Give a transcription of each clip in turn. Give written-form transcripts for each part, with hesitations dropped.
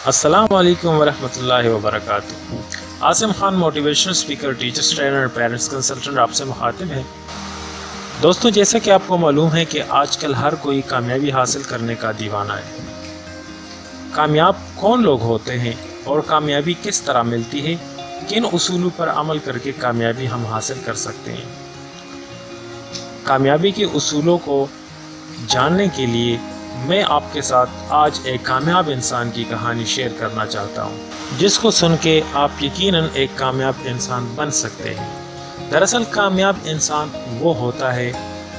السلام علیکم ورحمۃ اللہ وبرکاتہ۔ Asim Khan motivational speaker, teachers trainer, parents consultant آپ سے مخاطب ہے۔ دوستوں، جیسا کہ آپ کو معلوم ہے کہ آج کل ہر کوئی کامیابی حاصل کرنے کا دیوانہ ہے۔ کامیاب کون لوگ ہوتے ہیں اور کامیابی کس طرح ملتی ہے؟ کن اصولوں پر عمل کر کے کامیابی ہم حاصل کر سکتے ہیں؟ کامیابی کے اصولوں کو جاننے کے لیے میں آپ کے ساتھ آج ایک کامیاب انسان کی کہانی شیئر کرنا چاہتا ہوں، جس کو سن کے آپ یقیناً ایک کامیاب انسان بن سکتے ہیں۔ دراصل کامیاب انسان وہ ہوتا ہے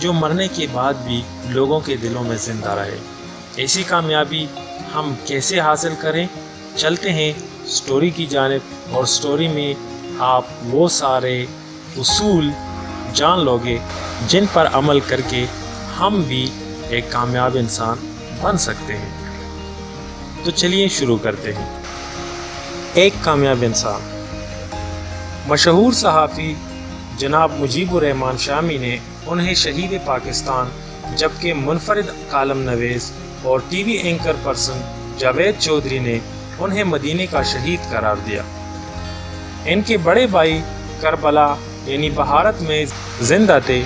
جو مرنے کے بعد بھی لوگوں کے دلوں میں زندہ رہے۔ ایسی کامیابی ہم کیسے حاصل کریں؟ چلتے ہیں سٹوری کی جانب، اور سٹوری میں آپ وہ سارے اصول جان لوگے جن پر عمل کر کے ہم بھی ایک کامیاب انسان بن سکتے ہیں۔ تو چلیے شروع کرتے ہیں۔ ایک کامیاب انسان۔ مشہور صحافی جناب مجیب الرحمن شامی نے انہیں شہید پاکستان، جبکہ منفرد کالم نویس اور T V anchor person Javed Chaudhry نے انہیں مدینے کا شہید قرار دیا۔ ان کے بڑے بھائی کربلا یعنی بہارت میں زندہ تھے،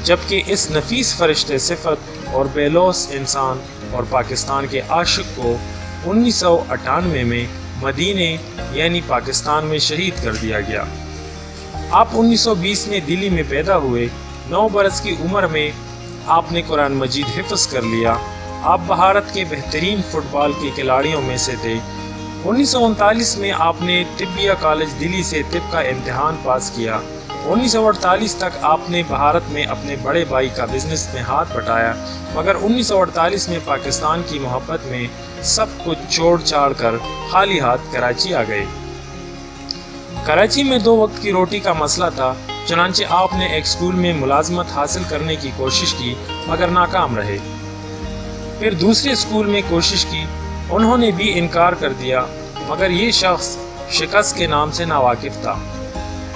جبکہ اس نفیس فرشتے صفت اور بے لوث انسان اور پاکستان کے عاشق کو 1998 میں مدینے یعنی پاکستان میں شہید کر دیا گیا۔ آپ 1920 میں دلی میں پیدا ہوئے۔ 9 برس کی عمر میں آپ نے قرآن مجید حفظ کر لیا۔ آپ بھارت کے بہترین فٹ بال کے کھلاڑیوں میں سے تھے۔ 1939 میں آپ نے طبیہ کالج دلی سے طب کا امتحان پاس کیا۔ 1948 تک آپ نے بھارت میں اپنے بڑے بھائی کا بزنس میں ہاتھ بٹایا، مگر 1948 میں پاکستان کی محبت میں سب کچھ چھوڑ چھاڑ کر خالی ہاتھ کراچی آ گئے۔ کراچی میں 2 وقت کی روٹی کا مسئلہ تھا، چنانچہ آپ نے ایک سکول میں ملازمت حاصل کرنے کی کوشش کی مگر ناکام رہے۔ پھر دوسرے سکول میں کوشش کی، انہوں نے بھی انکار کر دیا، مگر یہ شخص شکست کے نام سے ناواقف تھا۔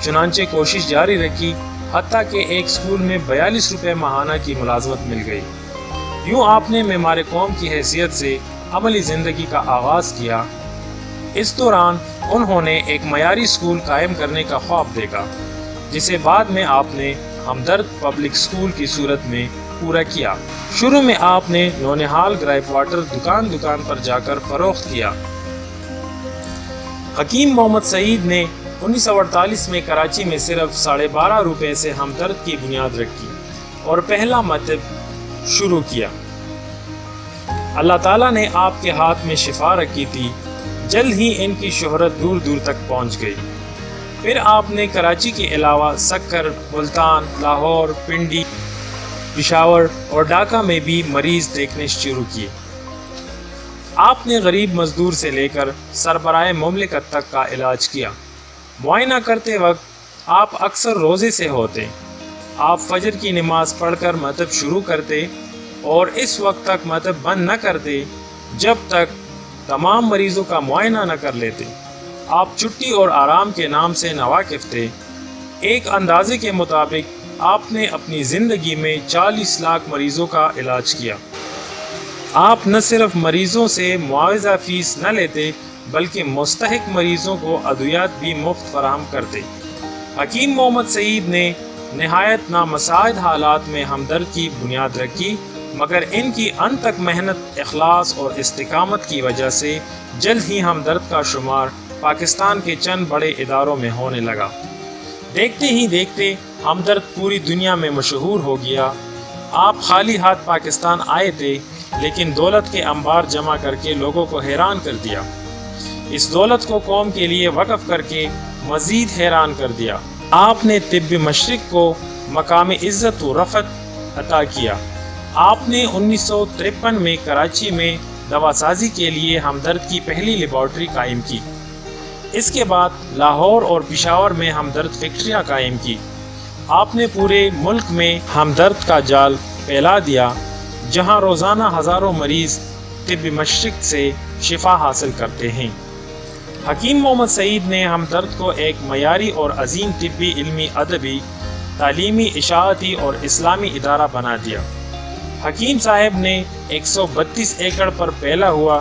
چنانچہ کوشش جاری رکھی، حتیٰ کہ ایک سکول میں 42 روپے ماہانہ کی ملازمت مل گئی۔ یوں آپ نے معمار قوم کی حیثیت سے عملی زندگی کا آغاز کیا۔ اس دوران انہوں نے ایک معیاری سکول قائم کرنے کا خواب دیکھا، جسے بعد میں آپ نے ہمدرد پبلک سکول کی صورت میں پورا کیا۔ شروع میں آپ نے نونہال گرائپ واٹر دکان دکان پر جا کر فروخت کیا۔ حکیم محمد سعید نے 1948 میں کراچی میں صرف 12.5 روپے سے ہمدرد کی بنیاد رکھی اور پہلا مکتب شروع کیا۔ اللہ تعالیٰ نے آپ کے ہاتھ میں شفا رکھی تھی، جلد ہی ان کی شہرت دور دور تک پہنچ گئی۔ پھر آپ نے کراچی کے علاوہ سکر، ملتان، لاہور، پنڈی، پشاور اور ڈھاکہ میں بھی مریض دیکھنے شروع کیے۔ آپ نے غریب مزدور سے لے کر سربراہ مملکت تک کا علاج کیا۔ معائنہ کرتے وقت آپ اکثر روزے سے ہوتے۔ آپ فجر کی نماز پڑھ کر مکتب شروع کرتے اور اس وقت تک مکتب بند نہ کرتے جب تک تمام مریضوں کا معائنہ نہ کر لیتے۔ آپ چھٹی اور آرام کے نام سے ناواقف تھے۔ ایک اندازے کے مطابق آپ نے اپنی زندگی میں 40 لاکھ مریضوں کا علاج کیا۔ آپ نہ صرف مریضوں سے معاوضہ فیس نہ لیتے بلکہ مستحق مریضوں کو ادویات بھی مفت فراہم کرتے۔ حکیم محمد سعید نے نہایت نامساعد حالات میں ہمدرد کی بنیاد رکھی، مگر ان کی انتھک محنت، اخلاص اور استقامت کی وجہ سے جلد ہی ہمدرد کا شمار پاکستان کے چند بڑے اداروں میں ہونے لگا۔ دیکھتے ہی دیکھتے ہمدرد پوری دنیا میں مشہور ہو گیا۔ آپ خالی ہاتھ پاکستان آئے تھے، لیکن دولت کے انبار جمع کر کے لوگوں کو حیران کر دیا۔ اس دولت کو قوم کے لیے وقف کر کے مزید حیران کر دیا۔ آپ نے طب مشرق کو مقام عزت و رفعت عطا کیا۔ آپ نے 1953 میں کراچی میں دوا سازی کے لیے ہمدرد کی پہلی لیبارٹری قائم کی۔ اس کے بعد لاہور اور پشاور میں ہمدرد فیکٹریاں قائم کی۔ آپ نے پورے ملک میں ہمدرد کا جال پھیلا دیا، جہاں روزانہ ہزاروں مریض طب مشرق سے شفا حاصل کرتے ہیں۔ حکیم محمد سعید نے ہمدرد کو ایک معیاری اور عظیم طبی، علمی، ادبی، تعلیمی، اشاعتی اور اسلامی ادارہ بنا دیا۔ حکیم صاحب نے 132 ایکڑ پر پھیلا ہوا